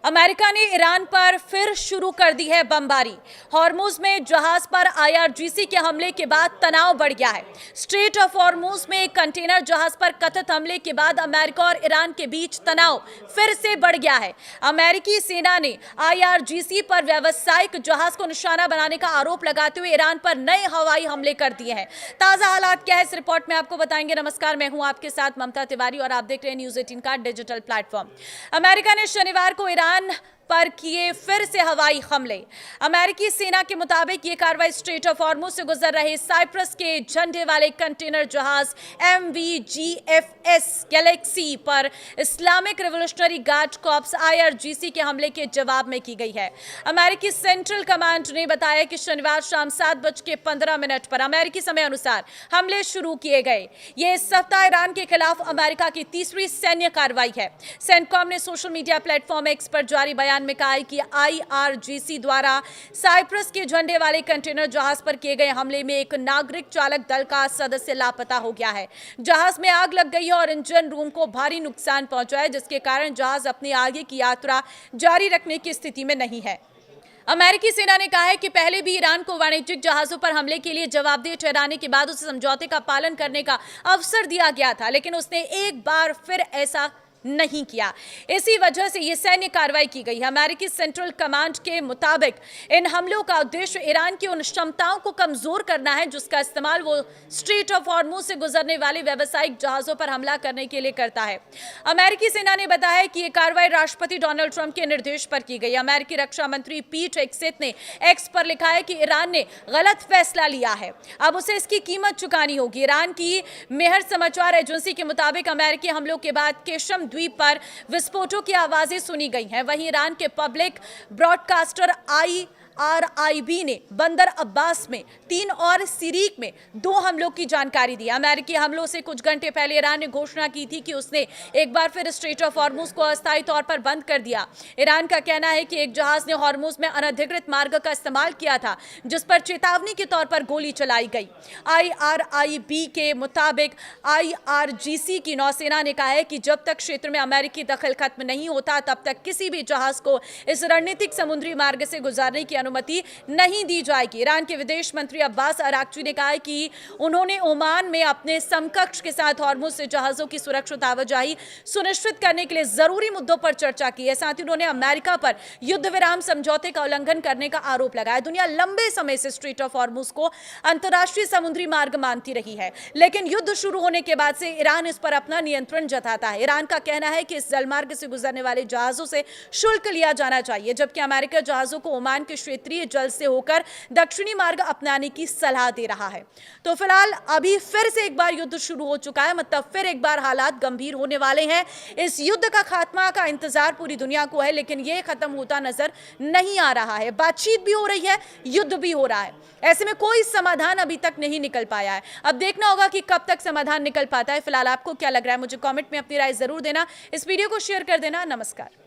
America ने Iran पर फिर शुरू कर दी है बमबारी। हॉर्मुज में जहाज पर आईआरजीसी के हमले के बाद तनाव बढ़ गया है। स्ट्रेट ऑफ हॉर्मुज में एक कंटेनर जहाज पर कथित हमले के बाद अमेरिका और ईरान के बीच तनाव फिर से बढ़ गया है। अमेरिकी सेना ने आईआरजीसी पर व्यावसायिक जहाज को निशाना बनाने का आरोप लगाते हुए ईरान पर नए हवाई हमले कर दिए हैं। ताजा हालात क्या है इस रिपोर्ट में आपको बताएंगे। नमस्कार, मैं हूं आपके साथ ममता तिवारी और आप देख रहे हैं न्यूज 18 का डिजिटल प्लेटफॉर्म। अमेरिका ने शनिवार को ईरान पर किए फिर से हवाई हमले। अमेरिकी सेना के मुताबिक ये कार्रवाई स्ट्रेट ऑफ हॉर्मुज से गुजर रहे साइप्रस के झंडे वाले कंटेनर जहाज MVGFS गैलेक्सी पर Islamic revolutionary guard corps IRGC के हमले के जवाब में की गई है। अमेरिकी सेंट्रल कमांड ने बताया कि शनिवार शाम 7:15 पर अमेरिकी समय अनुसार हमले शुरू किए गए। ये इस सप्ताह ईरान के खिलाफ अमेरिका की तीसरी सैन्य कार्रवाई है। सेंटकॉम ने सोशल मीडिया प्लेटफॉर्म एक्स पर जारी बयान में कहा है कि IRGC द्वारा साइप्रस के झंडे वाले कंटेनर जहाज पर किए गए हमले में एक नागरिक चालक दल का सदस्य लापता हो गया है। जहाज में आग लग गई है और इंजन रूम को भारी नुकसान पहुंचा है, जिसके कारण जहाज अपनी आगे की यात्रा जारी रखने की स्थिति में नहीं है। अमेरिकी सेना ने कहा है कि पहले भी ईरान को वाणिज्यिक जहाजों पर हमले के लिए जवाबदेह ठहराने के बाद उसे समझौते का पालन करने का अवसर दिया गया था, लेकिन उसने एक बार फिर ऐसा नहीं किया। इसी वजह से यह सैन्य कार्रवाई की गई है। अमेरिकी सेंट्रल कमांड के मुताबिक इन हमलों का उद्देश्य ईरान की उन क्षमताओं को कमजोर करना है जिसका इस्तेमाल वो स्ट्रेट ऑफ हॉर्मुज से गुजरने वाले व्यावसायिक जहाजों पर हमला करने के लिए करता है। अमेरिकी सेना ने बताया कि यह कार्रवाई राष्ट्रपति डोनाल्ड ट्रंप के निर्देश पर की गई। अमेरिकी रक्षा मंत्री पीट हेगसेथ ने एक्स पर लिखा है कि ईरान ने गलत फैसला लिया है, अब उसे इसकी कीमत चुकानी होगी। ईरान की मेहर समाचार एजेंसी के मुताबिक अमेरिकी हमलों के बाद केशम द्वीप पर विस्फोटों की आवाजें सुनी गई हैं। वहीं ईरान के पब्लिक ब्रॉडकास्टर IRIB ने बंदर अब्बास में 3 और सिरीक में 2 हमलों की जानकारी दी। अमेरिकी हमलों से कुछ घंटे पहले ईरान ने घोषणा की थी कि उसने एक बार फिर स्ट्रेट ऑफ हॉर्मुज को अस्थायी तौर पर बंद कर दिया। ईरान का कहना है कि एक जहाज ने हॉर्मुज में अनधिकृत मार्ग का इस्तेमाल किया था, जिस पर चेतावनी के तौर पर गोली चलाई गई। IRIB के मुताबिक IRGC की नौसेना ने कहा है कि जब तक क्षेत्र में अमेरिकी दखल खत्म नहीं होता, तब तक किसी भी जहाज को इस रणनीतिक समुद्री मार्ग से गुजरने की अनुमति नहीं दी जाएगी। ईरान के विदेश मंत्री अब्बास अराक्ची ने कहा है कि उन्होंने ओमान में अपने समकक्ष के साथ हॉर्मुज से जहाजों की सुरक्षित आवाजाही सुनिश्चित करने के लिए जरूरी मुद्दों पर चर्चा की है। साथ ही उन्होंने अमेरिका पर युद्ध विराम समझौते का उल्लंघन करने का आरोप लगाया। दुनिया लंबे समय से स्ट्रेट ऑफ हॉर्मुज को अंतर्राष्ट्रीय समुद्री मार्ग मानती रही है, लेकिन युद्ध शुरू होने के बाद से ईरान इस पर अपना नियंत्रण जताता है। ईरान का कहना है कि इस जलमार्ग से गुजरने वाले जहाजों से शुल्क लिया जाना चाहिए, जबकि अमेरिका जहाजों को ओमान के क्षेत्रीय जल से होकर दक्षिणी मार्ग अपनाने की सलाह दे रहा है। तो फिलहाल अभी फिर से एक बार युद्ध शुरू हो चुका है, मतलब फिर एक बार हालात गंभीर होने वाले हैं। इस युद्ध का खात्मा का इंतजार पूरी दुनिया को है, लेकिन यह खत्म होता नजर नहीं आ रहा है। बातचीत भी हो रही है, युद्ध भी हो रहा है, ऐसे में कोई समाधान अभी तक नहीं निकल पाया है। अब देखना होगा कि कब तक समाधान निकल पाता है। फिलहाल आपको क्या लग रहा है, मुझे कमेंट में अपनी राय जरूर देना। इस वीडियो को शेयर कर देना। नमस्कार।